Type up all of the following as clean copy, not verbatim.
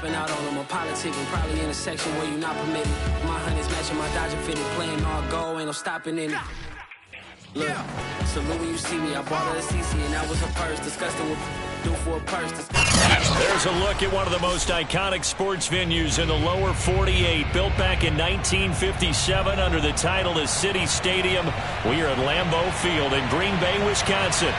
Popping out on them, I'm politicking. Probably in a section where you not permitted. My honey's matching my Dodger fitted. Playing all goal, ain't no stopping in it. Look, salute when you see me. I bought her a CC and that was her purse. Disgusting what do for a purse. There's a look at one of the most iconic sports venues in the lower 48. Built back in 1957 under the title of City Stadium. We are at Lambeau Field in Green Bay, Wisconsin.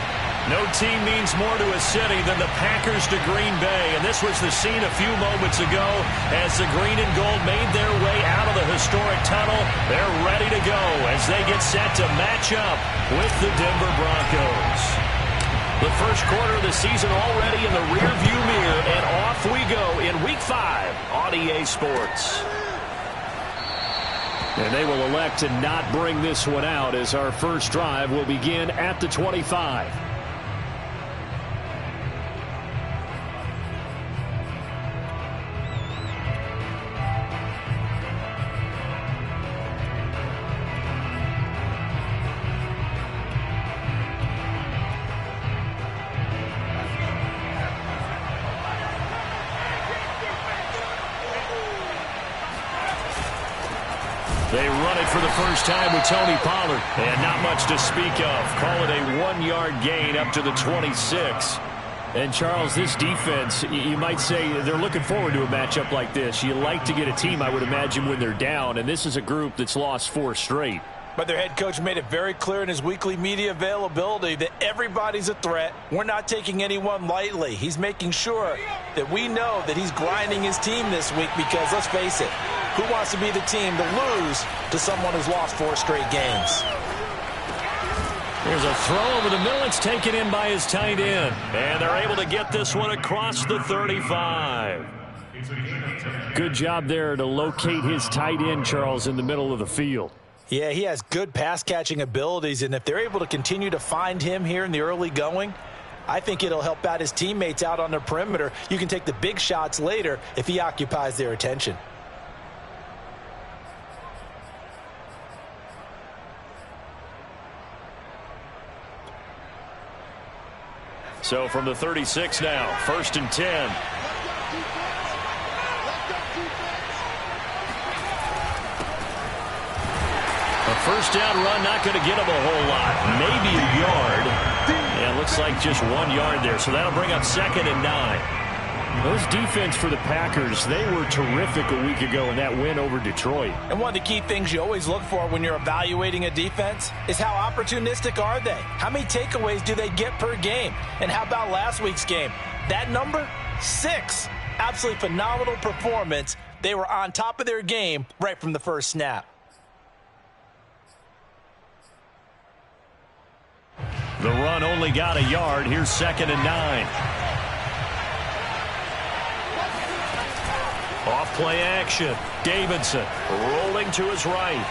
No team means more to a city than the Packers to Green Bay. And this was the scene a few moments ago as the green and gold made their way out of the historic tunnel. They're ready to go as they get set to match up with the Denver Broncos. The first quarter of the season already in the rearview mirror, and off we go in Week 5 on EA Sports. And they will elect to not bring this one out as our first drive will begin at the 25. They run it for the first time with Tony Pollard. And not much to speak of. Call it a 1-yard gain up to the 26. And, Charles, this defense, you might say they're looking forward to a matchup like this. You like to get a team, I would imagine, when they're down. And this is a group that's lost 4 straight. But their head coach made it very clear in his weekly media availability that everybody's a threat. We're not taking anyone lightly. He's making sure that we know that he's grinding his team this week because, let's face it, who wants to be the team to lose to someone who's lost 4 straight games? There's a throw over the middle. It's taken in by his tight end. And they're able to get this one across the 35. Good job there to locate his tight end, Charles, in the middle of the field. Yeah, he has good pass-catching abilities, and if they're able to continue to find him here in the early going, I think it'll help out his teammates out on the perimeter. You can take the big shots later if he occupies their attention. So from the 36 now, 1st and 10. A first down run, not going to get him a whole lot. Maybe a yard. Yeah, looks like just 1 yard there. So that'll bring up 2nd and 9. Those defense for the Packers, they were terrific a week ago in that win over Detroit. And one of the key things you always look for when you're evaluating a defense is how opportunistic are they? How many takeaways do they get per game? And how about last week's game? That number? 6. Absolutely phenomenal performance. They were on top of their game right from the first snap. The run only got a yard. Here's 2nd and 9. Off play action. Davidson rolling to his right.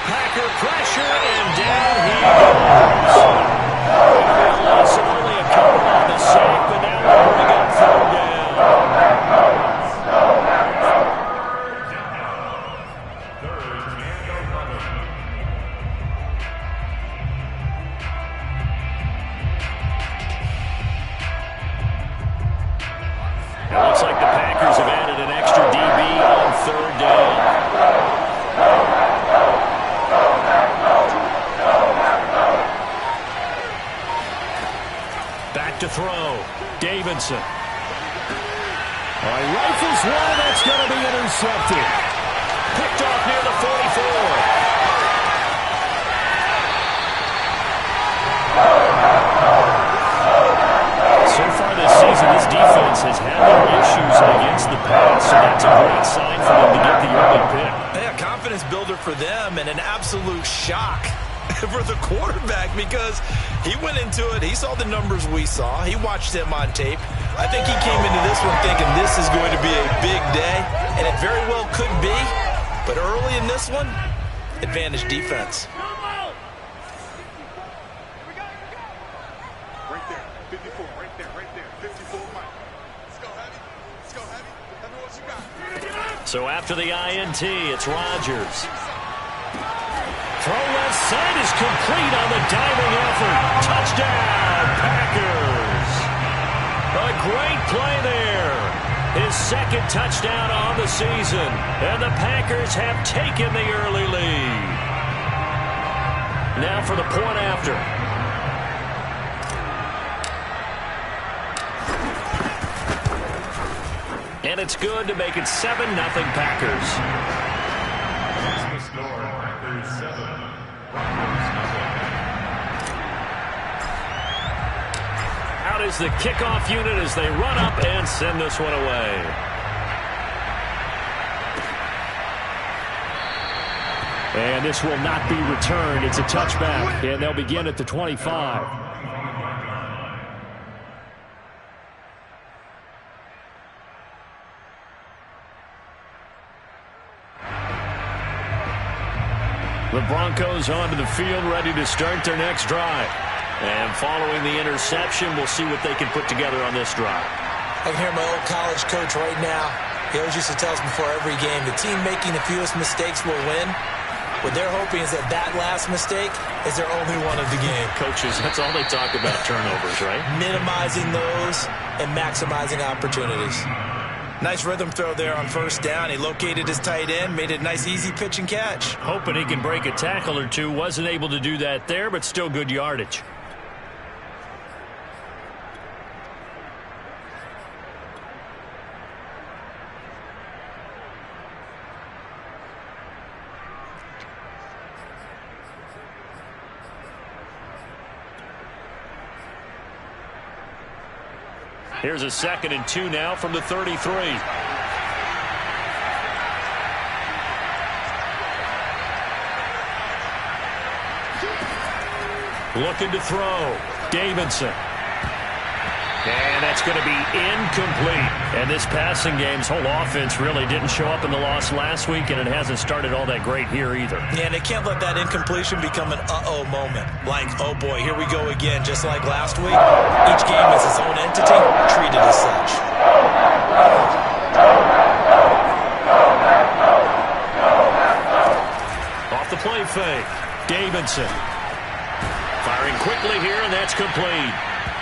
Packer pressure, and down he goes. Loss of only a couple on the sack, but now we'll bring up 3rd down. It looks like the Packers have added an extra DB on 3rd down. Back to throw. Davidson. All right, rifles one, that's going to be intercepted. Picked off near the 44. So far this season, this defense has had their issues against the pass, so that's a great sign for them to get the early pick. Yeah, confidence builder for them and an absolute shock for the quarterback because he went into it. He saw the numbers we saw. He watched them on tape. I think he came into this one thinking this is going to be a big day, and it very well could be. But early in this one, advantage defense. So after the INT, it's Rodgers. Throw left side is complete on the diving effort. Touchdown, Packers. A great play there. second touchdown on the season. And the Packers have taken the early lead. Now for the point after. And it's good to make it 7-0 Packers. Out is the kickoff unit as they run up and send this one away. And this will not be returned. It's a touchback, and they'll begin at the 25. The Broncos onto the field, ready to start their next drive. And following the interception, we'll see what they can put together on this drive. I can hear my old college coach right now. He always used to tell us before every game, the team making the fewest mistakes will win. What they're hoping is that last mistake is their only one of the game. Coaches, that's all they talk about, turnovers, right? Minimizing those and maximizing opportunities. Nice rhythm throw there on first down. He located his tight end, made it a nice easy pitch and catch. Hoping he can break a tackle or two. Wasn't able to do that there, but still good yardage. Here's a 2nd and 2 now from the 33. Looking to throw. Davidson. And that's going to be incomplete. And this passing game's whole offense really didn't show up in the loss last week, and it hasn't started all that great here either. Yeah, and they can't let that incompletion become an uh-oh moment. Like, oh boy, here we go again, just like last week. Each game is its own entity, treated as such. Off the play fake. Davidson. Firing quickly here, and that's complete.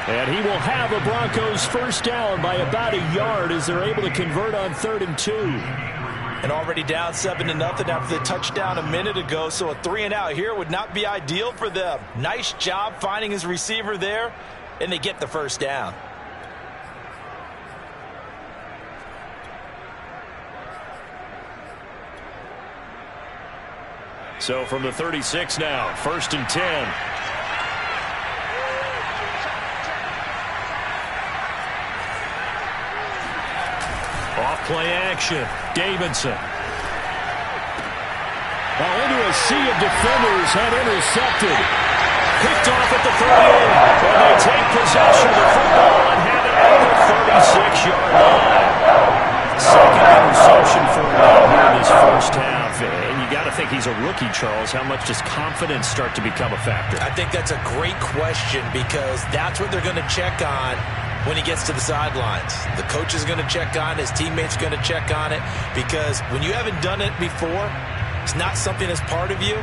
And he will have a Broncos first down by about a yard as they're able to convert on 3rd and 2. And already down 7-0 after the touchdown a minute ago, so a 3-and-out here would not be ideal for them. Nice job finding his receiver there, and they get the first down. So from the 36 now, 1st and 10. Off-play action. Davidson. Well, into a sea of defenders and intercepted. Picked off at the 38. And they take possession of the football and have it at the 36-yard line. Second interception for him here in this first half. And you got to think he's a rookie, Charles. How much does confidence start to become a factor? I think that's a great question because that's what they're going to check on when he gets to the sidelines. The coach is going to check on it. His teammates are going to check on it because when you haven't done it before, it's not something that's part of you.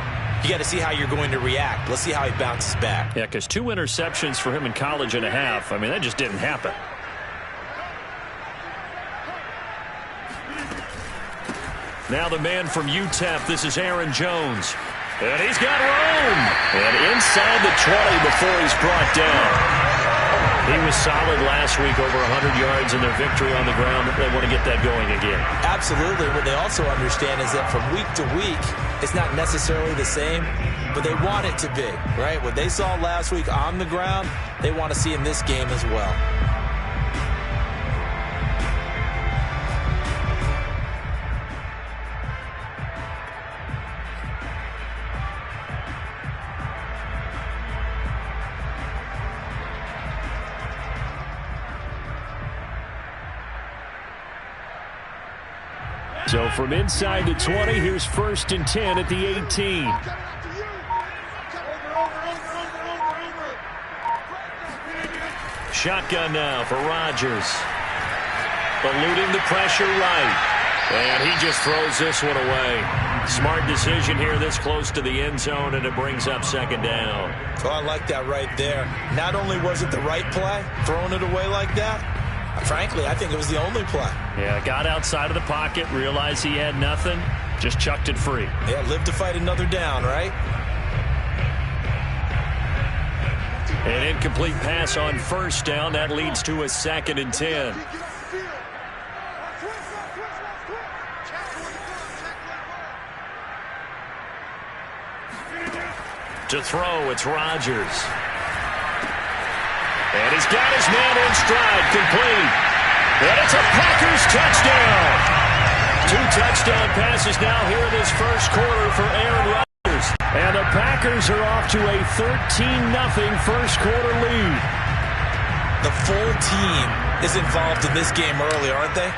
You got to see how you're going to react. Let's see how he bounces back. Yeah, because 2 interceptions for him in college and a half. I mean, that just didn't happen. Now the man from UTEP, this is Aaron Jones. And he's got room. And inside the 20 before he's brought down. He was solid last week, over 100 yards in their victory on the ground. They want to get that going again. Absolutely. What they also understand is that from week to week, it's not necessarily the same, but they want it to be, right? What they saw last week on the ground, they want to see in this game as well. So from inside the 20, here's 1st and 10 at the 18. Shotgun now for Rodgers. Eluding the pressure right. And he just throws this one away. Smart decision here this close to the end zone, and it brings up 2nd down. Oh, I like that right there. Not only was it the right play, throwing it away like that, Frankly, I think it was the only play. Yeah, got outside of the pocket, realized he had nothing, just chucked it free. Yeah, live to fight another down, right? An incomplete pass on first down. That leads to a 2nd and 10. To throw, it's Rodgers. And he's got his man in stride, complete. And it's a Packers touchdown. 2 touchdown passes now here in this first quarter for Aaron Rodgers. And the Packers are off to a 13-0 first quarter lead. The full team is involved in this game early, aren't they?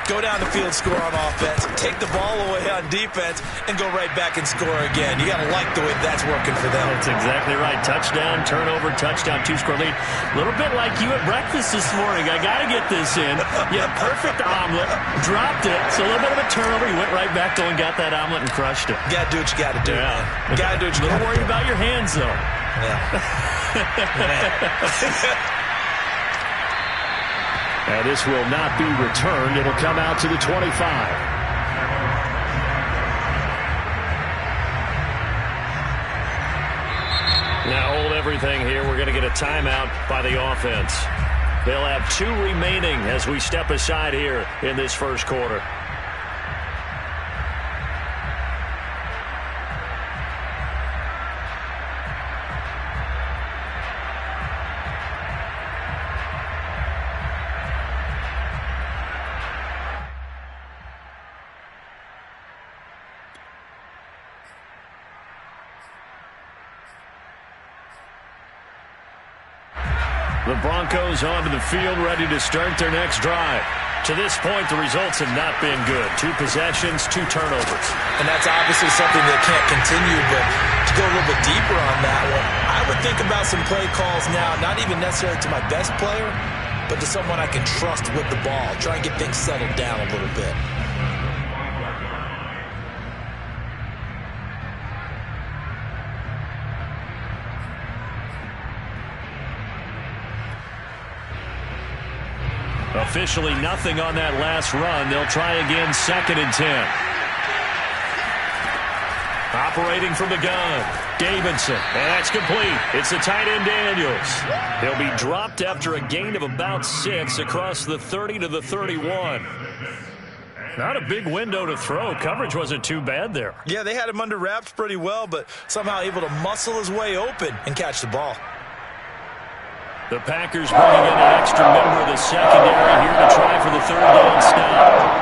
Go down the field, score on offense, take the ball away on defense, and go right back and score again. You got to like the way that's working for them. That's exactly right. Touchdown, turnover, touchdown, 2-score lead. A little bit like you at breakfast this morning. I got to get this in. You had a perfect omelet, dropped it. So a little bit of a turnover. You went right back though and got that omelet and crushed it. You got to do what you got to do. Yeah. Got to do what you got to do. A little worried about your hands, though. Yeah. And this will not be returned. It'll come out to the 25. Now hold everything here. We're going to get a timeout by the offense. They'll have 2 remaining as we step aside here in this first quarter. The Broncos onto the field, ready to start their next drive. To this point, the results have not been good. 2 possessions, 2 turnovers. And that's obviously something that can't continue, but to go a little bit deeper on that one, I would think about some play calls now, not even necessarily to my best player, but to someone I can trust with the ball. Try and get things settled down a little bit. Officially nothing on that last run. They'll try again, 2nd and 10. Operating from the gun, Davidson, and that's complete. It's the tight end Daniels. He'll be dropped after a gain of about 6 across the 30 to the 31. Not a big window to throw. Coverage wasn't too bad there. Yeah, they had him under wraps pretty well, but somehow able to muscle his way open and catch the ball. The Packers bringing in an extra member of the secondary here to try for the 3rd down stop.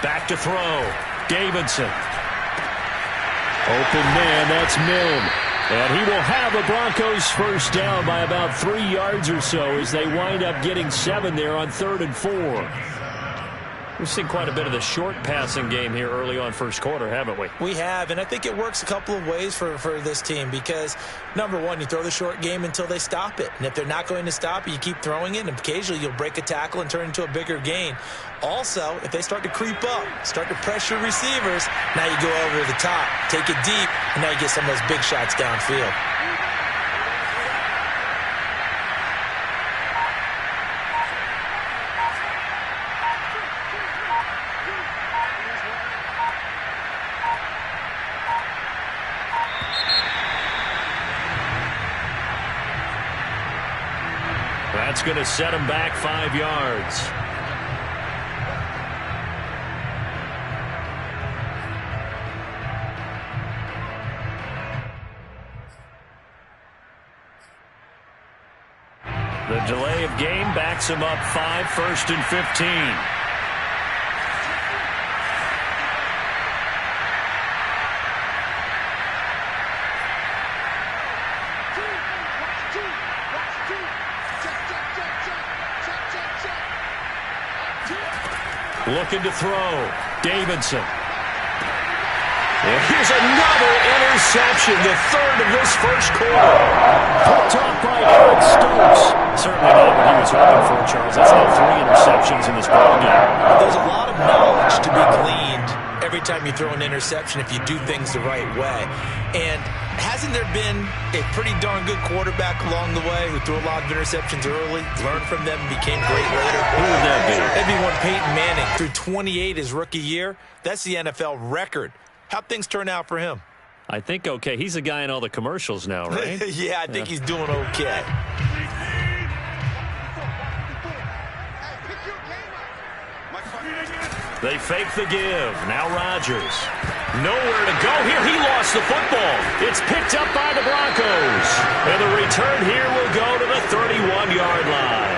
Back to throw. Davidson. Open man, that's Milne. And he will have the Broncos first down by about 3 yards or so as they wind up getting 7 there on 3rd and 4. We've seen quite a bit of the short passing game here early on first quarter, haven't we? We have, and I think it works a couple of ways for this team because, number one, you throw the short game until they stop it. And if they're not going to stop it, you keep throwing it, and occasionally you'll break a tackle and turn into a bigger gain. Also, if they start to creep up, start to pressure receivers, now you go over the top, take it deep, and now you get some of those big shots downfield. That's going to set him back 5 yards. The delay of game backs him up 5, 1st and 15. Looking to throw. Davidson. And here's another interception, the third of this first quarter. Picked off by Eric Stokes. Certainly not what he was hoping for, Charles. That's now 3 interceptions in this ballgame. There's a lot of knowledge to be gleaned every time you throw an interception if you do things the right way. And hasn't there been a pretty darn good quarterback along the way who threw a lot of interceptions early, learned from them, and became great later? Who would that be? That'd be one Peyton Manning threw 28 his rookie year. That's the NFL record. How'd things turn out for him? I think okay. He's a guy in all the commercials now, right? Yeah, I think he's doing okay. They fake the give. Now Rodgers. Nowhere to go here. He lost the football. It's picked up by the Broncos. And the return here will go to the 31-yard line.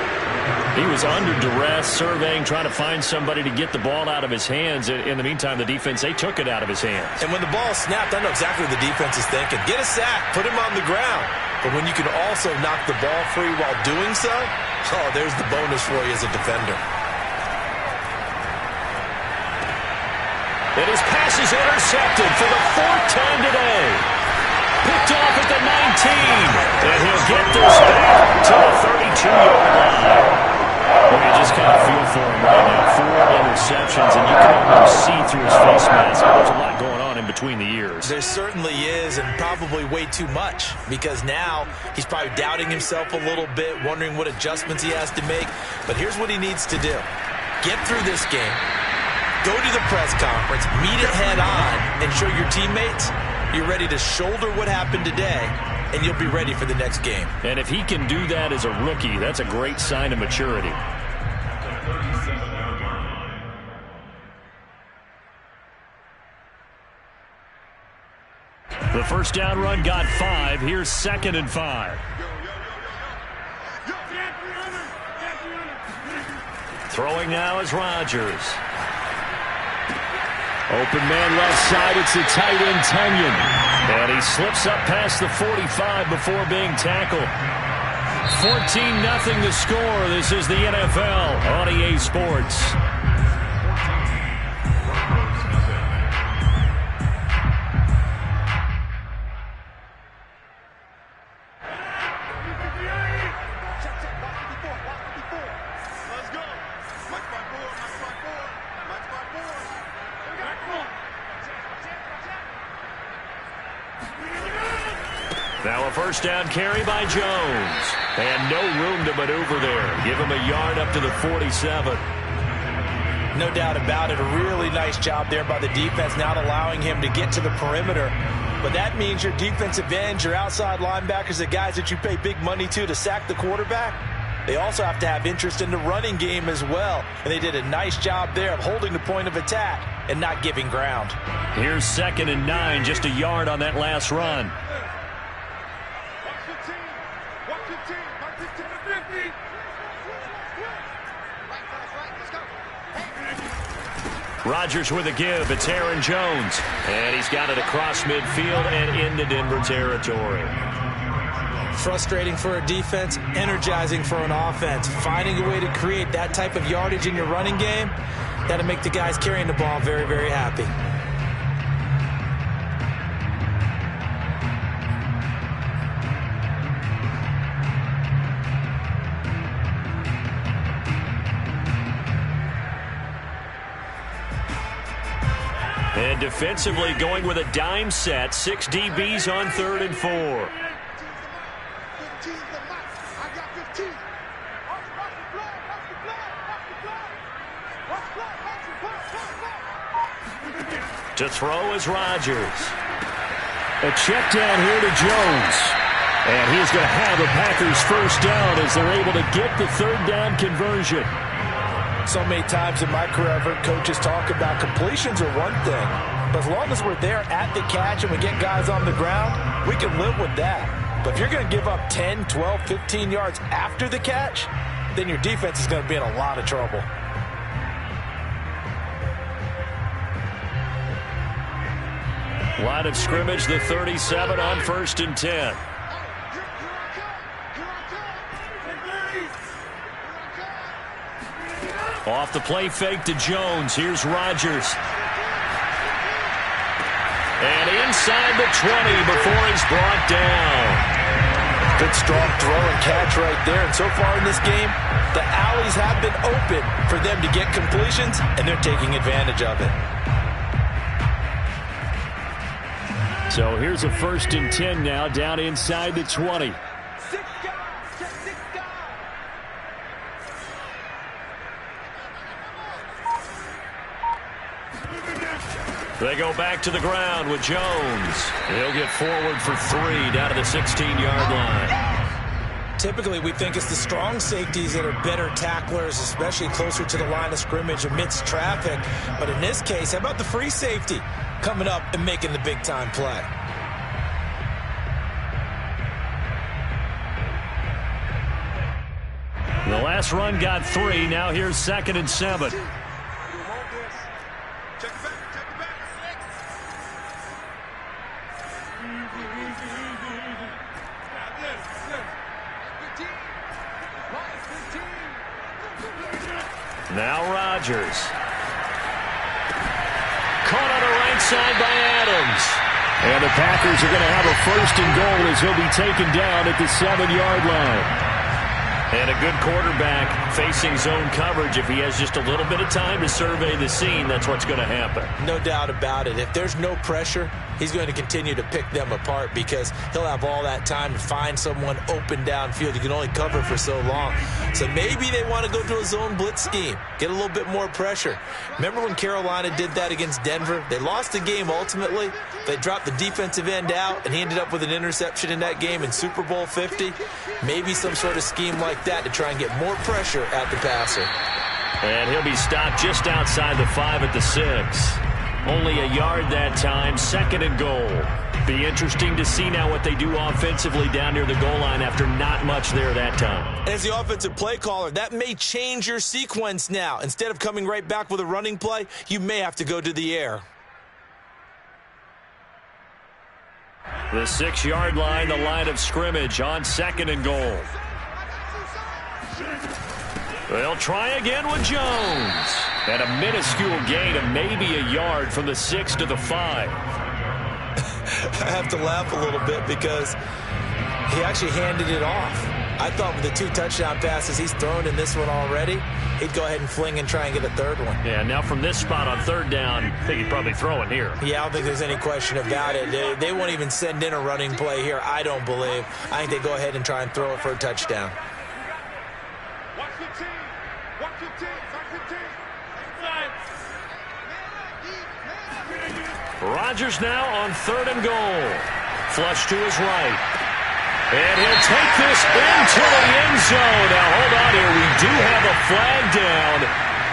He was under duress, surveying, trying to find somebody to get the ball out of his hands. In the meantime, the defense, they took it out of his hands. And when the ball snapped, I know exactly what the defense is thinking. Get a sack. Put him on the ground. But when you can also knock the ball free while doing so, oh, there's the bonus for you as a defender. And his pass is intercepted for the 4th time today. Picked off at the 19. And he'll get this back to the 32-yard line. Well, you just kind of feel for him right now. 4 interceptions, and you can almost see through his face mask. There's a lot going on in between the ears. There certainly is, and probably way too much, because now he's probably doubting himself a little bit, wondering what adjustments he has to make. But here's what he needs to do. Get through this game. Go to the press conference, meet it head on, and show your teammates you're ready to shoulder what happened today, and you'll be ready for the next game. And if he can do that as a rookie, that's a great sign of maturity. The first down run got 5. Here's 2nd and 5. Throwing now is Rodgers. Open man left side. It's the tight end, Tunyon. And he slips up past the 45 before being tackled. 14-0 the score. This is the NFL on EA Sports. Now a first down carry by Jones. And no room to maneuver there. Give him a yard up to the 47. No doubt about it. A really nice job there by the defense, not allowing him to get to the perimeter. But that means your defensive ends, your outside linebackers, the guys that you pay big money to sack the quarterback, they also have to have interest in the running game as well. And they did a nice job there of holding the point of attack and not giving ground. Here's 2nd and 9, just a yard on that last run. Rodgers with a give. It's Aaron Jones. And he's got it across midfield and into Denver territory. Frustrating for a defense, energizing for an offense. Finding a way to create that type of yardage in your running game, that'll make the guys carrying the ball very, very happy. And defensively going with a dime set. 6 DBs on 3rd and 4. To throw is Rodgers. A check down here to Jones. And he's going to have the Packers first down as they're able to get the 3rd down conversion. So many times in my career, I've heard coaches talk about completions are one thing. But as long as we're there at the catch and we get guys on the ground, we can live with that. But if you're going to give up 10, 12, 15 yards after the catch, then your defense is going to be in a lot of trouble. Line of scrimmage, the 37 on 1st and 10. Off the play fake to Jones. Here's Rodgers. And inside the 20 before he's brought down. Good strong throw and catch right there. And so far in this game, the alleys have been open for them to get completions, and they're taking advantage of it. So here's a 1st and 10 now, down inside the 20. They go back to the ground with Jones. He'll get forward for 3 down to the 16-yard line. Typically, we think it's the strong safeties that are better tacklers, especially closer to the line of scrimmage amidst traffic. But in this case, how about the free safety coming up and making the big-time play? The last run got 3. Now here's 2nd and 7. Now Rodgers. Caught on the right side by Adams. And the Packers are going to have a 1st and goal as he'll be taken down at the 7-yard line. And a good quarterback facing zone coverage. If he has just a little bit of time to survey the scene, that's what's going to happen. No doubt about it. If there's no pressure, he's going to continue to pick them apart because he'll have all that time to find someone open downfield. You can only cover for so long. So maybe they want to go to a zone blitz scheme, get a little bit more pressure. Remember when Carolina did that against Denver? They lost the game ultimately. They dropped the defensive end out, and he ended up with an interception in that game in Super Bowl 50. Maybe some sort of scheme like that to try and get more pressure at the passer. And he'll be stopped just outside the 5 at the 6. Only a yard that time, 2nd and goal. Be interesting to see now what they do offensively down near the goal line after not much there that time. As the offensive play caller, that may change your sequence now. Instead of coming right back with a running play, you may have to go to the air. The 6-yard line, the line of scrimmage on 2nd and goal. They'll try again with Jones. And a minuscule gain of maybe a yard from the 6 to the 5. I have to laugh a little bit because he actually handed it off. I thought with the 2 touchdown passes he's thrown in this one already, he'd go ahead and fling and try and get a 3rd one. Yeah, now from this spot on 3rd down, I think he'd probably throw it here. Yeah, I don't think there's any question about it. They won't even send in a running play here, I don't believe. I think they go ahead and try and throw it for a touchdown. Watch the team. Watch the team. Watch the team. Rodgers now on 3rd and goal. Flush to his right. And he'll take this into the end zone. Now, hold on here. We do have a flag down.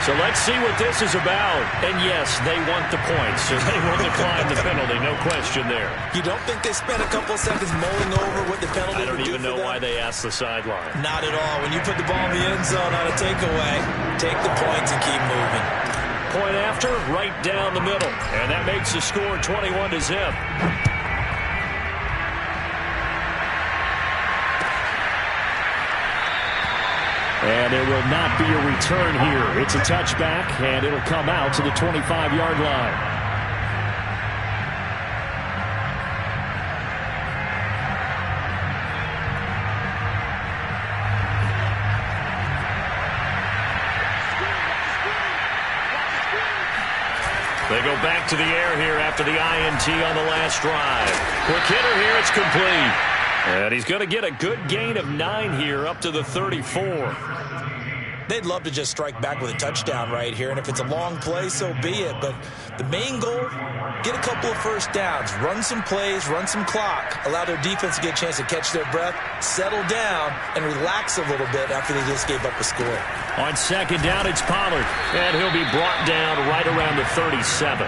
So let's see what this is about. And, yes, they want the points, so they will decline the penalty. No question there. You don't think they spent a couple seconds mulling over what the penalty would do for them? I don't even know why they asked the sideline. Not at all. When you put the ball in the end zone on a takeaway, take the points and keep moving. Point after, right down the middle. And that makes the score 21-0. And there will not be a return here. It's a touchback, and it'll come out to the 25-yard line. They go back to the air here after the INT on the last drive. Quick hitter here, it's complete. And he's going to get a good gain of 9 here up to the 34. They'd love to just strike back with a touchdown right here, and if it's a long play, so be it. But the main goal, get a couple of first downs, run some plays, run some clock, allow their defense to get a chance to catch their breath, settle down, and relax a little bit after they just gave up a score. On 2nd down, it's Pollard, and he'll be brought down right around the 37.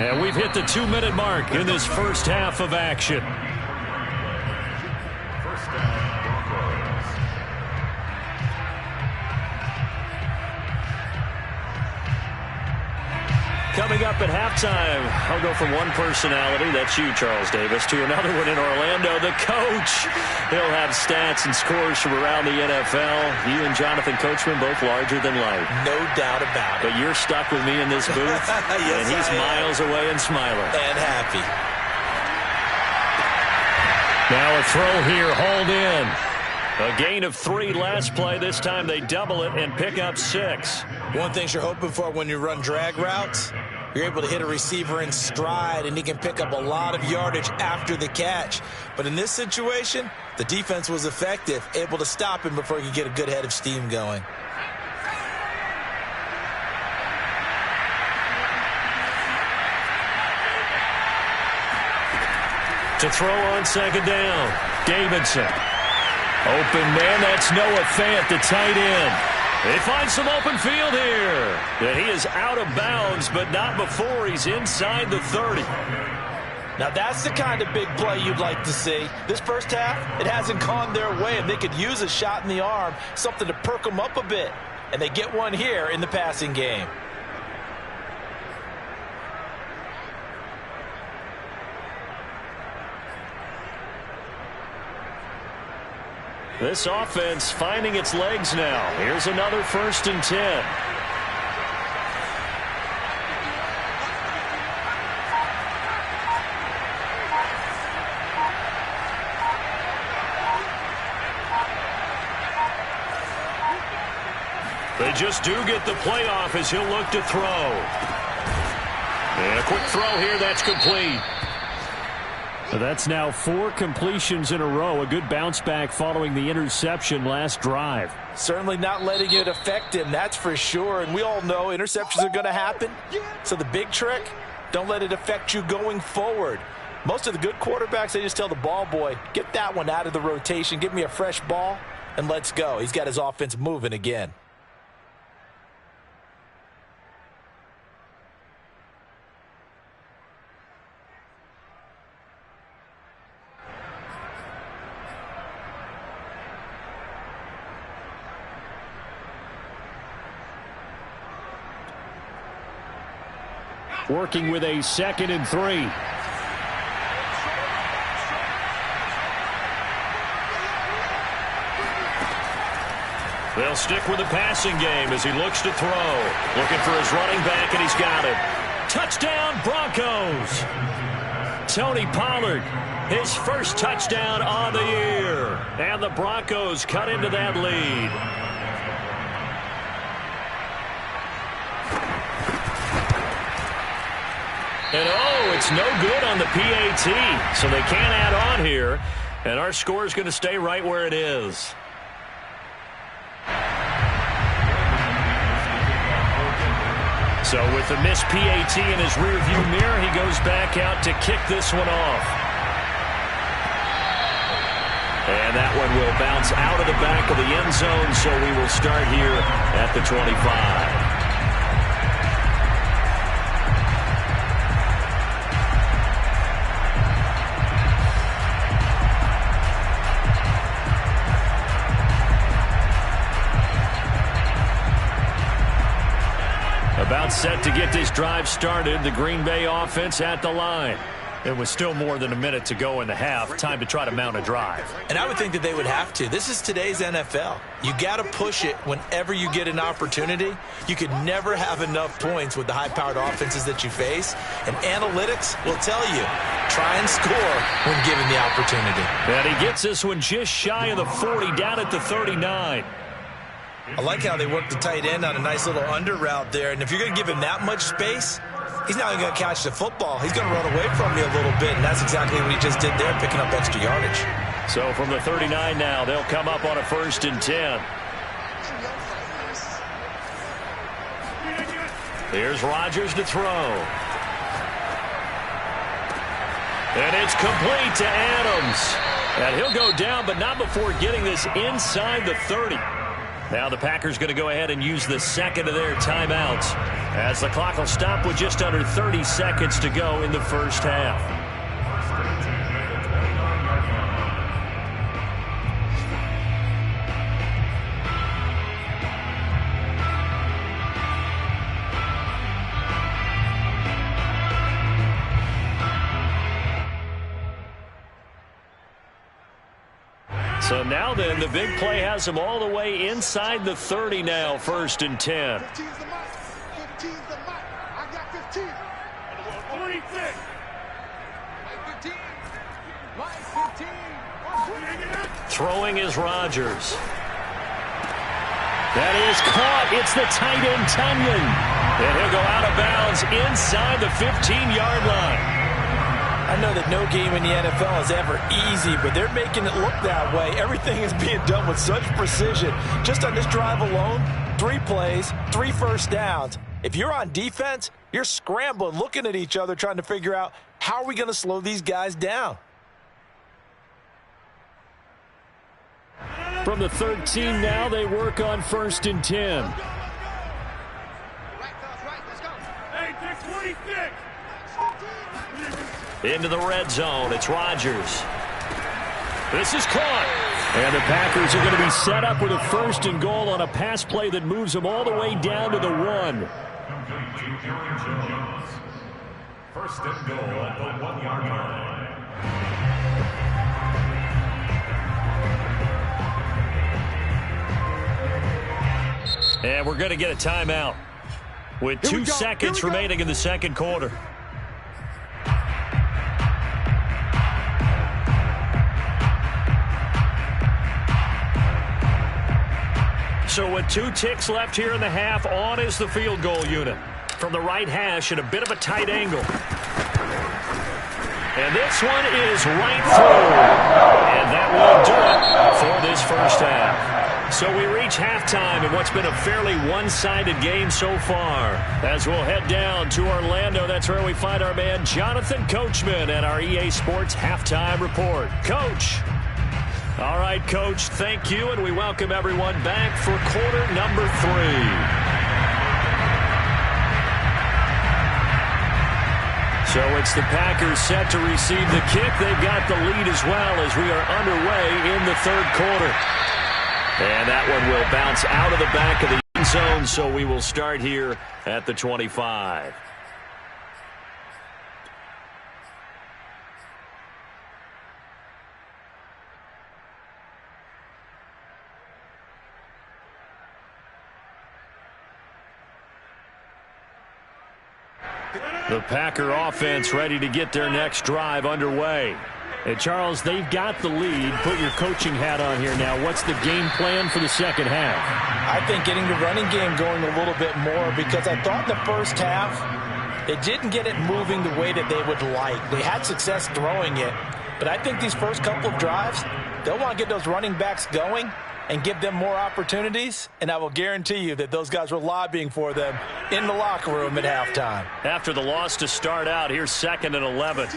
And we've hit the 2-minute mark in this first half of action. Coming up at halftime, I'll go from one personality, that's you, Charles Davis, to another one in Orlando, the coach. He'll have stats and scores from around the NFL. You and Jonathan Coachman both larger than life. No doubt about it. But you're stuck with me in this booth, yes, and he's miles away and smiling. And happy. Now a throw here, hauled in. A gain of 3 last play. This time they double it and pick up 6. One thing you're hoping for when you run drag routes, you're able to hit a receiver in stride, and he can pick up a lot of yardage after the catch. But in this situation, the defense was effective, able to stop him before he could get a good head of steam going. To throw on second down, Davidson. Open man, that's Noah Fant, the tight end. They find some open field here. And he is out of bounds, but not before he's inside the 30. Now that's the kind of big play you'd like to see. This first half, it hasn't gone their way, and they could use a shot in the arm, something to perk them up a bit. And they get one here in the passing game. This offense finding its legs now. Here's another 1st and 10. They just do get the playoff as he'll look to throw. And a quick throw here, that's complete. So that's now 4 completions in a row. A good bounce back following the interception last drive. Certainly not letting it affect him, that's for sure. And we all know interceptions are going to happen. So the big trick, don't let it affect you going forward. Most of the good quarterbacks, they just tell the ball boy, get that one out of the rotation, give me a fresh ball, and let's go. He's got his offense moving again. Working with a 2nd and 3. They'll stick with the passing game as he looks to throw. Looking for his running back, and he's got it. Touchdown, Broncos! Tony Pollard, his first touchdown on the year. And the Broncos cut into that lead. And oh, it's no good on the PAT, so they can't add on here. And our score is going to stay right where it is. So with the missed PAT in his rearview mirror, he goes back out to kick this one off. And that one will bounce out of the back of the end zone, so we will start here at the 25. About set to get this drive started. The Green Bay offense at the line. It was still more than a minute to go in the half. Time to try to mount a drive. And I would think that they would have to. This is today's NFL. You got to push it whenever you get an opportunity. You could never have enough points with the high-powered offenses that you face. And analytics will tell you, try and score when given the opportunity. And he gets this one just shy of the 40, down at the 39. I like how they work the tight end on a nice little under route there. And if you're going to give him that much space, he's not even going to catch the football. He's going to run away from you a little bit, and that's exactly what he just did there, picking up extra yardage. So from the 39 now, they'll come up on a 1st and 10. Here's Rodgers to throw. And it's complete to Adams. And he'll go down, but not before getting this inside the 30. Now the Packers going to go ahead and use the second of their timeouts as the clock will stop with just under 30 seconds to go in the first half. So now then, the big play has them all the way inside the 30 now, 1st and 10. 15's the mark. 15's the mark. I got 15. 26. Like 15. Like 15. Throwing is Rodgers. That is caught. It's the tight end, Tunyon. And he'll go out of bounds inside the 15-yard line. I know that no game in the NFL is ever easy, but they're making it look that way. Everything is being done with such precision. Just on this drive alone, 3 plays, 3 first downs. If you're on defense, you're scrambling, looking at each other, trying to figure out how are we going to slow these guys down. From the 13 now, they work on 1st and 10. Into the red zone. It's Rodgers. This is caught. And the Packers are going to be set up with a 1st and goal on a pass play that moves them all the way down to the 1. 1st and goal at the 1-yard line. And we're going to get a timeout with 2 seconds remaining in the second quarter. So with 2 ticks left here in the half, on is the field goal unit. From the right hash at a bit of a tight angle. And this one is right through. And that will do it for this first half. So we reach halftime in what's been a fairly one-sided game so far. As we'll head down to Orlando, that's where we find our man Jonathan Coachman at our EA Sports Halftime Report. Coach. All right, Coach, thank you, and we welcome everyone back for quarter number 3. So it's the Packers set to receive the kick. They've got the lead as well as we are underway in the 3rd quarter. And that one will bounce out of the back of the end zone, so we will start here at the 25. The Packer offense ready to get their next drive underway. And Charles, they've got the lead. Put your coaching hat on here now. What's the game plan for the second half? I think getting the running game going a little bit more, because I thought the first half, it didn't get it moving the way that they would like. They had success throwing it, but I think these first couple of drives, they'll want to get those running backs going and give them more opportunities, and I will guarantee you that those guys were lobbying for them in the locker room at halftime. After the loss to start out, here's 2nd and 11.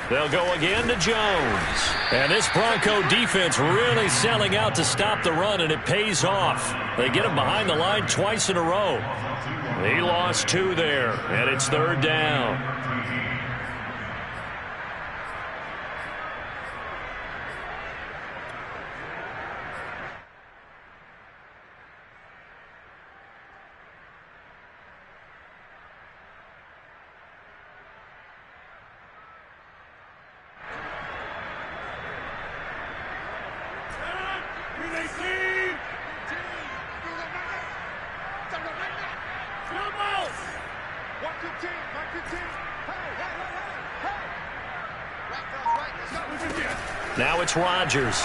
They'll go again to Jones. And this Bronco defense really selling out to stop the run, and it pays off. They get him behind the line twice in a row. He lost 2 there, and it's 3rd down. Now it's Rodgers.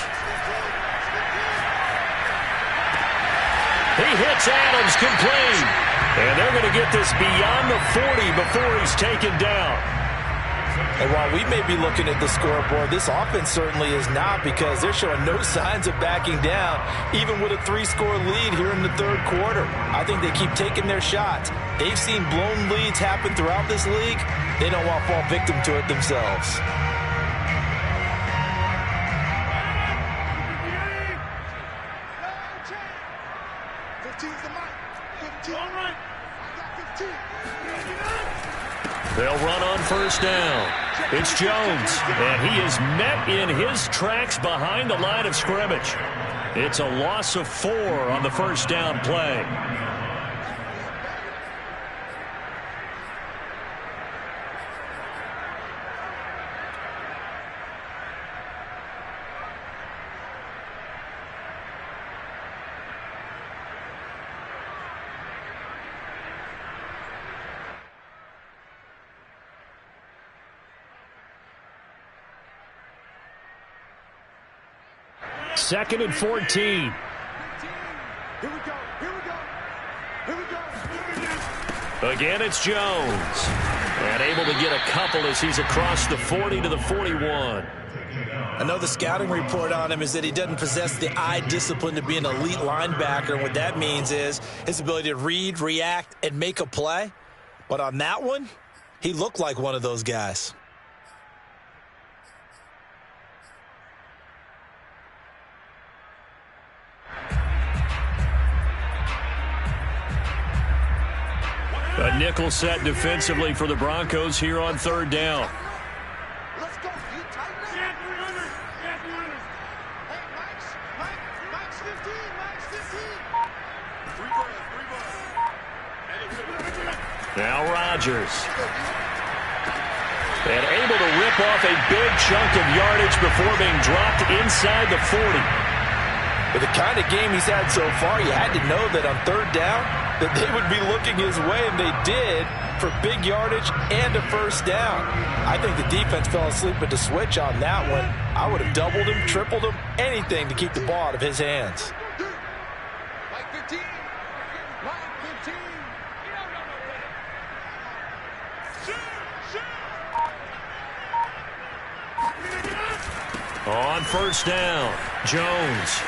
He hits Adams complete. And they're going to get this beyond the 40 before he's taken down. And while we may be looking at the scoreboard, this offense certainly is not, because they're showing no signs of backing down, even with a 3-score lead here in the 3rd quarter. I think they keep taking their shots. They've seen blown leads happen throughout this league. They don't want to fall victim to it themselves. They'll run on 1st down. It's Jones, and he is met in his tracks behind the line of scrimmage. It's a loss of 4 on the 1st down play. 2nd and 14. Here we go. Here we go. Here we go. Again, it's Jones. And able to get a couple as he's across the 40 to the 41. I know the scouting report on him is that he doesn't possess the eye discipline to be an elite linebacker. What that means is his ability to read, react, and make a play. But on that one, he looked like one of those guys. A nickel set defensively for the Broncos here on 3rd down. Let's go. You tighten up. Hey, Mike's 15. Mike's 15. Three balls. Now Rodgers. And able to rip off a big chunk of yardage before being dropped inside the 40. With the kind of game he's had so far, you had to know that on 3rd down, that they would be looking his way, and they did, for big yardage and a 1st down. I think the defense fell asleep at the switch on that one. I would have doubled him, tripled him, anything to keep the ball out of his hands. Mike 15. Mike 15. On 1st down, Jones.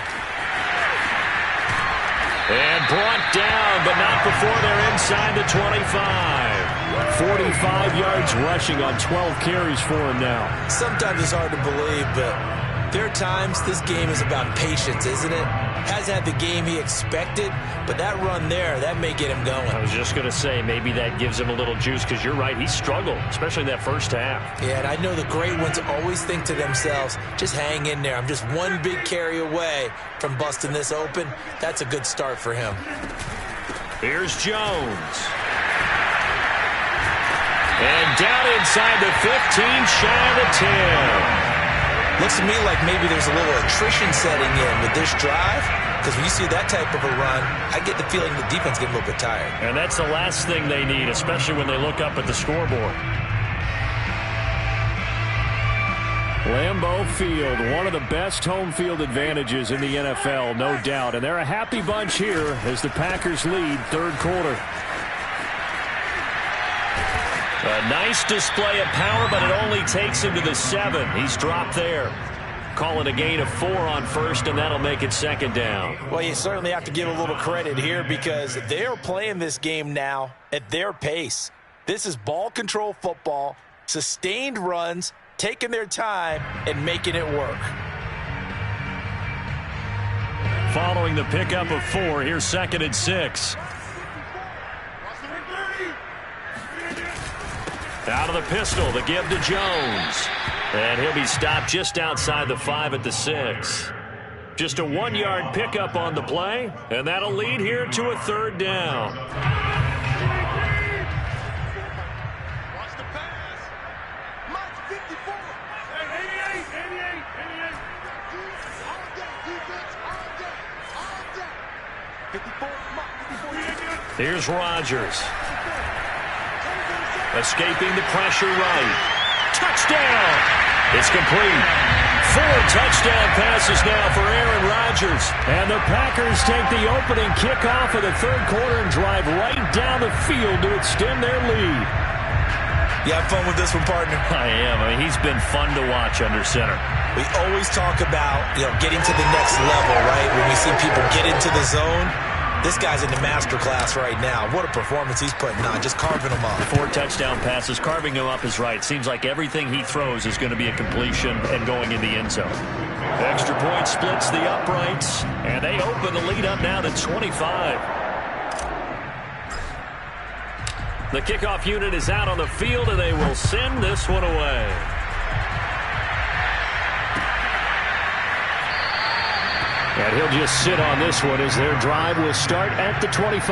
And brought down, but not before they're inside the 25. 45 yards rushing on 12 carries for him now. Sometimes it's hard to believe, but there are times this game is about patience, isn't it? Hasn't had the game he expected, but that run there, that may get him going. I was just going to say, maybe that gives him a little juice, because you're right, he struggled, especially in that 1st half. Yeah, and I know the great ones always think to themselves, just hang in there. I'm just one big carry away from busting this open. That's a good start for him. Here's Jones. And down inside the 15, shy of the 10. Looks to me like maybe there's a little attrition setting in with this drive, because when you see that type of a run, I get the feeling the defense getting a little bit tired. And that's the last thing they need, especially when they look up at the scoreboard. Lambeau Field, one of the best home field advantages in the NFL, no doubt. And they're a happy bunch here as the Packers lead 3rd quarter. A nice display of power, but it only takes him to the 7. He's dropped there. Call it a gain of 4 on 1st, and that'll make it 2nd down. Well, you certainly have to give a little credit here, because they are playing this game now at their pace. This is ball control football, sustained runs, taking their time, and making it work. Following the pickup of 4, here's 2nd and 6. Out of the pistol, the give to Jones. And he'll be stopped just outside the 5 at the 6. Just a 1-yard pickup on the play, and that'll lead here to a 3rd down. Watch the pass. Mike 54. 88. All day, defense. All day. 54. Mike 54. Here's Rodgers. Escaping the pressure right. Touchdown! It's complete. 4 touchdown passes now for Aaron Rodgers. And the Packers take the opening kickoff of the 3rd quarter and drive right down the field to extend their lead. You have fun with this one, partner? I am. I mean, he's been fun to watch under center. We always talk about, getting to the next level, right? When we see people get into the zone, this guy's in the master class right now. What a performance he's putting on, just carving them up. 4 touchdown passes, carving him up is right. Seems like everything he throws is going to be a completion and going in the end zone. Extra point splits the uprights, and they open the lead up now to 25. The kickoff unit is out on the field, and they will send this one away. And he'll just sit on this one as their drive will start at the 25.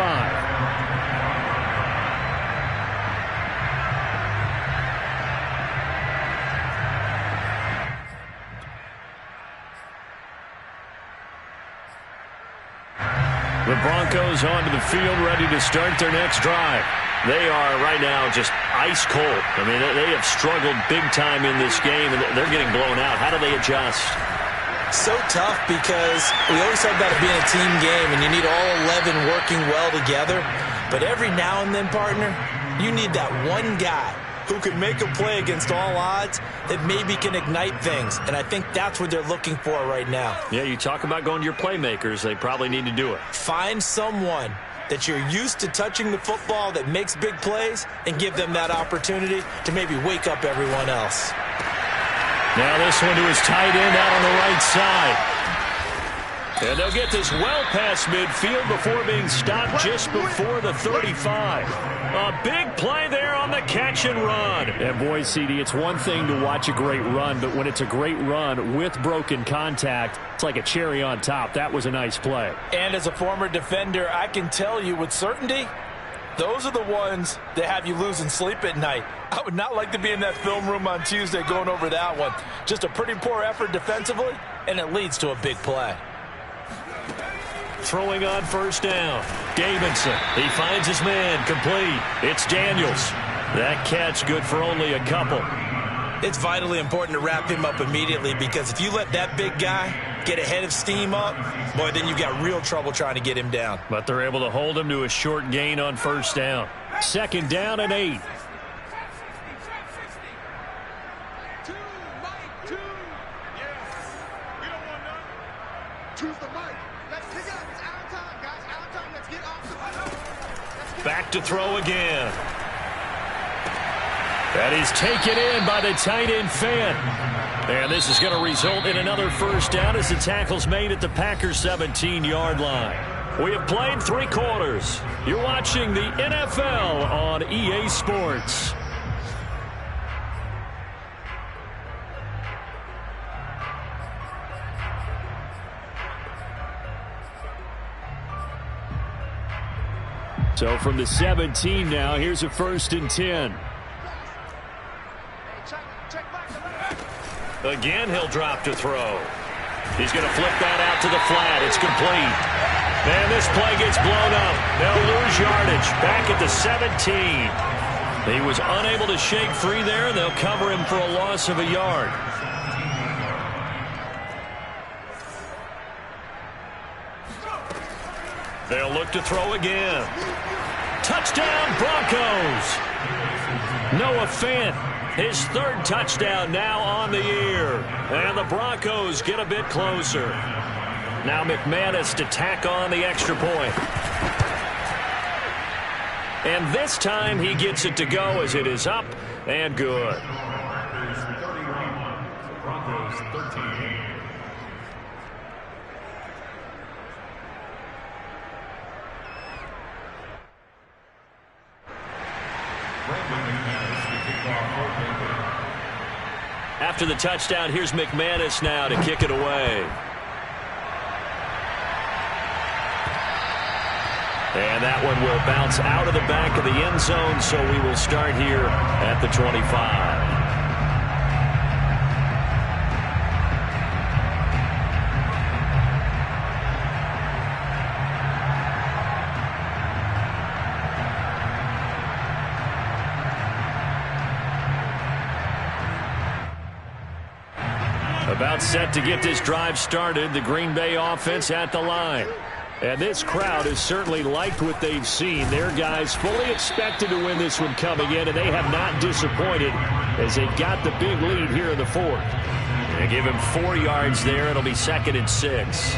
The Broncos onto the field, ready to start their next drive. They are right now just ice cold. I mean, they have struggled big time in this game, and they're getting blown out. How do they adjust? So tough because we always talk about it being a team game and you need all 11 working well together. But every now and then, partner, you need that one guy who can make a play against all odds that maybe can ignite things. And I think that's what they're looking for right now. Yeah, you talk about going to your playmakers. They probably need to do it. Find someone that you're used to touching the football that makes big plays and give them that opportunity to maybe wake up everyone else. Now this one to his tight end out on the right side. And they'll get this well past midfield before being stopped just before the 35. A big play there on the catch and run. And boy, CD, it's one thing to watch a great run, but when it's a great run with broken contact, it's like a cherry on top. That was a nice play. And as a former defender, I can tell you with certainty, those are the ones that have you losing sleep at night. I would not like to be in that film room on Tuesday going over that one. Just a pretty poor effort defensively, and it leads to a big play. Throwing on first down. Davidson. He finds his man. Complete. It's Daniels. That catch good for only a couple. It's vitally important to wrap him up immediately because if you let that big guy get ahead of steam up, boy, then you've got real trouble trying to get him down. But they're able to hold him to a short gain on first down. Second down and 8. Back to throw again. That is taken in by the tight end Fant. And this is going to result in another first down as the tackle's made at the Packers 17-yard line. We have played 3 quarters. You're watching the NFL on EA Sports. So from the 17 now, here's a 1st and 10. Again, he'll drop to throw. He's going to flip that out to the flat. It's complete. And this play gets blown up. They'll lose yardage back at the 17. He was unable to shake free there. They'll cover him for a loss of a yard. They'll look to throw again. Touchdown, Broncos. Noah Fant, his 3rd touchdown now on the year. And the Broncos get a bit closer. Now McManus to tack on the extra point. And this time he gets it to go as it is up and good. Broncos 13. After the touchdown, here's McManus now to kick it away. And that one will bounce out of the back of the end zone, so we will start here at the 25. About set to get this drive started, the Green Bay offense at the line. And this crowd has certainly liked what they've seen. Their guys fully expected to win this one coming in, and they have not disappointed as they got the big lead here in the 4th. They give him 4 yards there. It'll be 2nd and 6.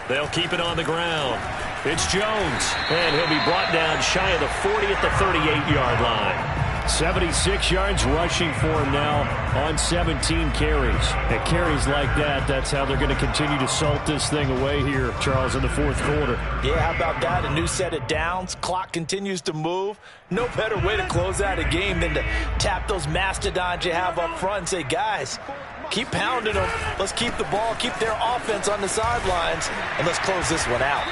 They'll keep it on the ground. It's Jones, and he'll be brought down shy of the 40 at the 38-yard line. 76 yards rushing for him now on 17 carries. And carries like that, that's how they're going to continue to salt this thing away here, Charles, in the 4th quarter. Yeah, how about that? A new set of downs. Clock continues to move. No better way to close out a game than to tap those mastodons you have up front and say, guys, keep pounding them. Let's keep the ball, keep their offense on the sidelines, and let's close this one out.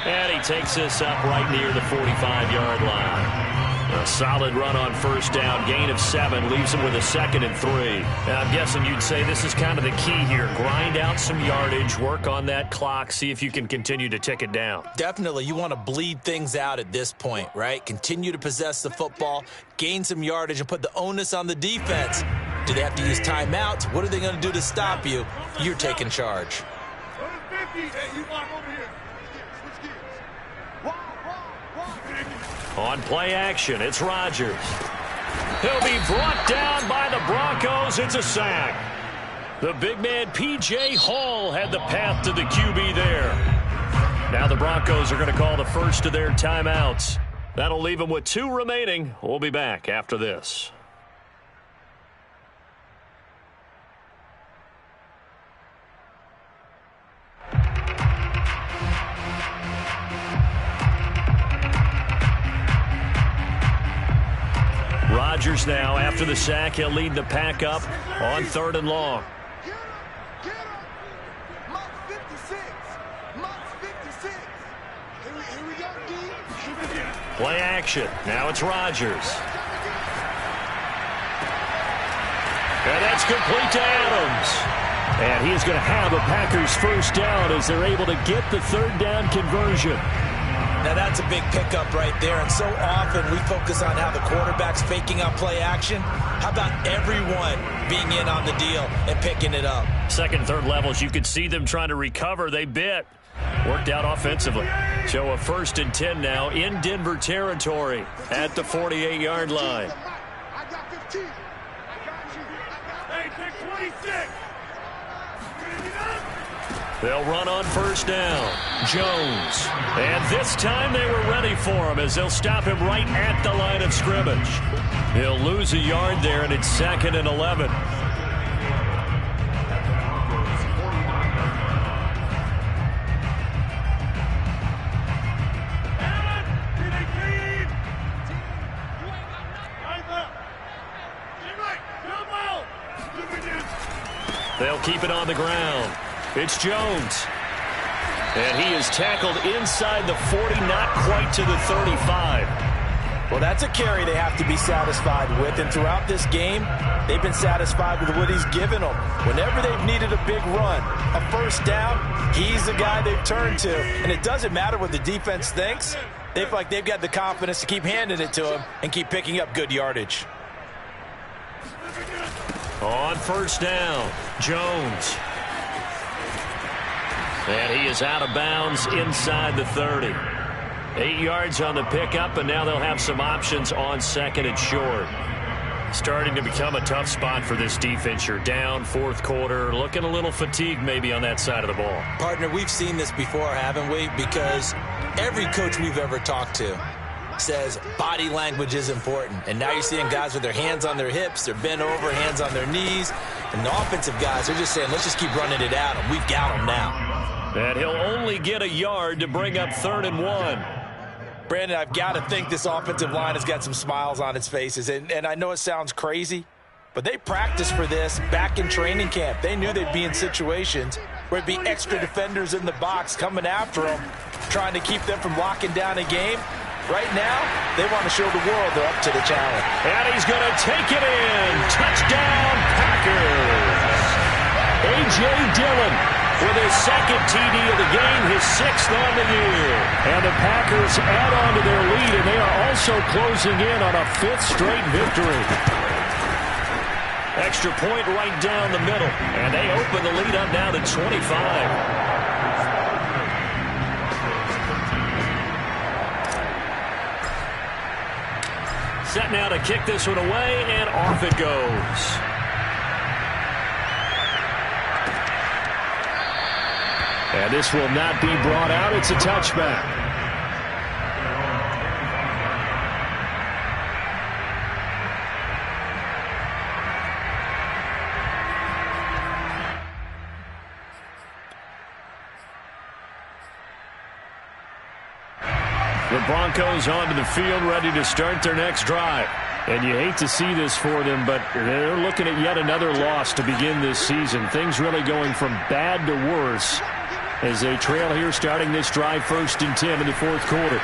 And he takes this up right near the 45-yard line. A solid run on first down, gain of 7, leaves him with a 2nd and 3. Now, I'm guessing you'd say this is kind of the key here. Grind out some yardage, work on that clock, see if you can continue to tick it down. Definitely, you want to bleed things out at this point, right? Continue to possess the football, gain some yardage, and put the onus on the defense. Do they have to use timeouts? What are they going to do to stop you? You're taking charge. On play action, it's Rodgers. He'll be brought down by the Broncos. It's a sack. The big man, P.J. Hall, had the path to the QB there. Now the Broncos are going to call the first of their timeouts. That'll leave them with 2 remaining. We'll be back after this. Rodgers now, after the sack, he'll lead the pack up on 3rd and long. Get him. Mark 56. Mark 56. Here we go, D. Play action. Now it's Rodgers. And that's complete to Adams. And he is going to have a Packers first down as they're able to get the 3rd down conversion. Now, that's a big pickup right there, and so often we focus on how the quarterback's faking out play action. How about everyone being in on the deal and picking it up? 2nd, 3rd levels, you could see them trying to recover. They bit. Worked out offensively. So a 1st and 10 now in Denver territory at the 48-yard line. I got 15. I got you. Hey, take 26. They'll run on first down. Jones. And this time they were ready for him as they'll stop him right at the line of scrimmage. He'll lose a yard there, and it's 2nd and 11. They'll keep it on the ground. It's Jones. And he is tackled inside the 40, not quite to the 35. Well, that's a carry they have to be satisfied with. And throughout this game, they've been satisfied with what he's given them. Whenever they've needed a big run, a first down, he's the guy they've turned to. And it doesn't matter what the defense thinks. They feel like they've got the confidence to keep handing it to him and keep picking up good yardage. On first down, Jones. And he is out of bounds inside the 30. 8 yards on the pickup, and now they'll have some options on 2nd and short. Starting to become a tough spot for this defense. You're down 4th quarter, looking a little fatigued maybe on that side of the ball. Partner, we've seen this before, haven't we? Because every coach we've ever talked to says body language is important. And now you're seeing guys with their hands on their hips, they're bent over, hands on their knees. And the offensive guys are just saying, let's just keep running it at them. We've got them now. And he'll only get a yard to bring up 3rd and 1. Brandon, I've got to think this offensive line has got some smiles on its faces. And I know it sounds crazy, but they practiced for this back in training camp. They knew they'd be in situations where it'd be extra defenders in the box coming after them, trying to keep them from locking down a game. Right now, they want to show the world they're up to the challenge. And he's going to take it in. Touchdown, Packers. A.J. Dillon with his 2nd TD of the game, his 6th on the year. And the Packers add on to their lead, and they are also closing in on a 5th straight victory. Extra point right down the middle, and they open the lead up now to 25. Set now to kick this one away, and off it goes. And this will not be brought out. It's a touchback. The Broncos onto the field, ready to start their next drive. And you hate to see this for them, but they're looking at yet another loss to begin this season. Things really going from bad to worse as they trail here starting this drive 1st and 10 in the 4th quarter.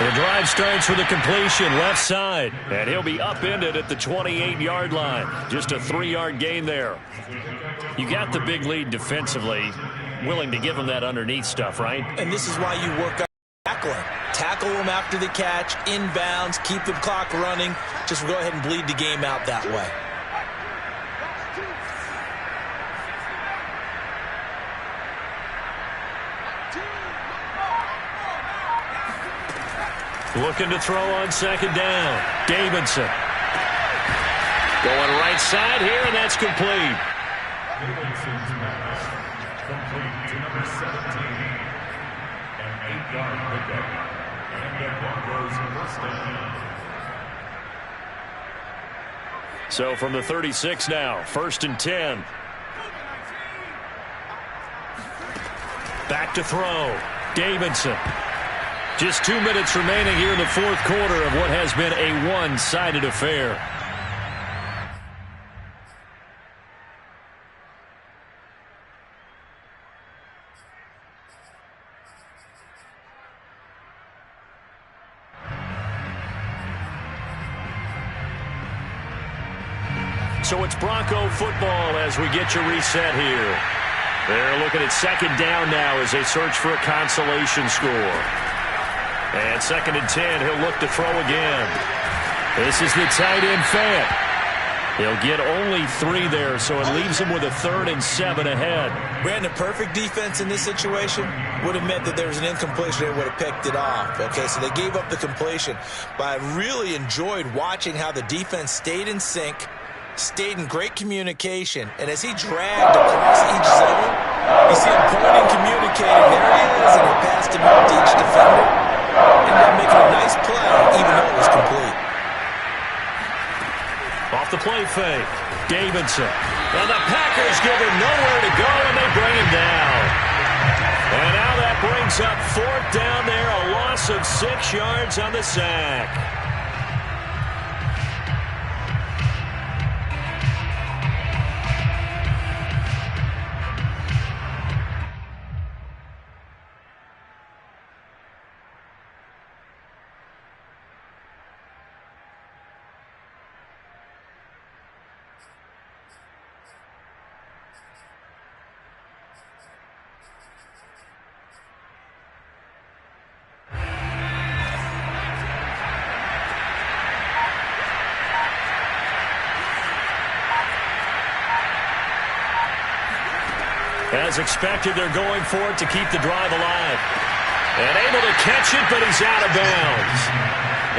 The drive starts with a completion left side, and he'll be upended at the 28-yard line. Just a 3-yard gain there. You got the big lead defensively, willing to give them that underneath stuff, right? And this is why you work on tackling. Tackle them after the catch, inbounds, keep the clock running. Just go ahead and bleed the game out that way. Looking to throw on second down. Davidson. Going right side here, and that's complete. Davidson's pass complete to number 17. An 8-yard pickup. And the Broncos first down. So from the 36 now, 1st and 10. Back to throw. Davidson. Just 2 minutes remaining here in the fourth quarter of what has been a one-sided affair. So it's Bronco football as we get you reset here. They're looking at second down now as they search for a consolation score. And 2nd and 10, he'll look to throw again. This is the tight end Fant. He'll get only 3 there, so it leaves him with a 3rd and 7 ahead. Brandon, perfect defense in this situation would have meant that there was an incompletion. They would have picked it off. Okay, so they gave up the completion. But I really enjoyed watching how the defense stayed in sync, stayed in great communication, and as he dragged across each zone, you see him pointing, communicating. There he is, and he passed him out to each defender. Ended up making a nice play, even though it was complete. Off the play fake, Davidson. And the Packers give him nowhere to go, and they bring him down. And now that brings up 4th down there, a loss of 6 yards on the sack. As expected, they're going for it to keep the drive alive. And able to catch it, but he's out of bounds.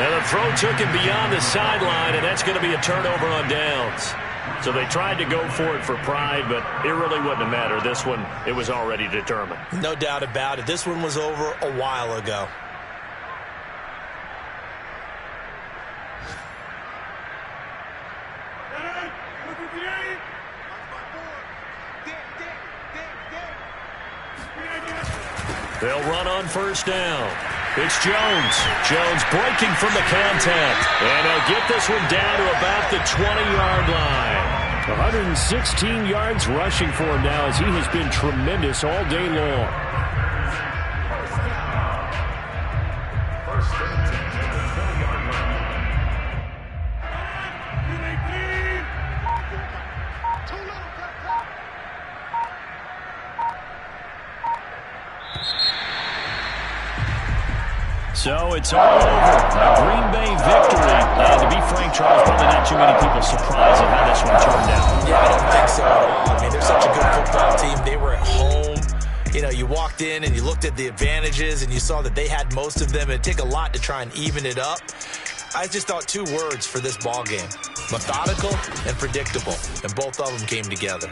And the throw took him beyond the sideline, and that's going to be a turnover on downs. So they tried to go for it for pride, but it really wouldn't have mattered. This one, it was already determined. No doubt about it. This one was over a while ago. They'll run on 1st down. It's Jones. Jones breaking from the contact. And he'll get this one down to about the 20-yard line. 116 yards rushing for him now as he has been tremendous all day long. First and 10 at the 20-yard line. So it's all over. A Green Bay victory. And to be frank, Charles, probably not too many people surprised at how this one turned out. Yeah, I don't think so at all. I mean, they're such a good football team. They were at home. You know, you walked in and you looked at the advantages and you saw that they had most of them. It'd take a lot to try and even it up. I just thought 2 words for this ball game: methodical and predictable. And both of them came together.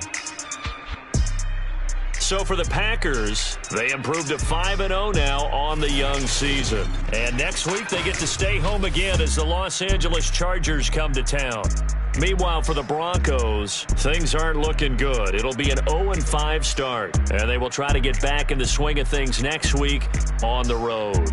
So for the Packers, they improved to 5-0 now on the young season. And next week they get to stay home again as the Los Angeles Chargers come to town. Meanwhile, for the Broncos, things aren't looking good. It'll be an 0-5 start, and they will try to get back in the swing of things next week on the road.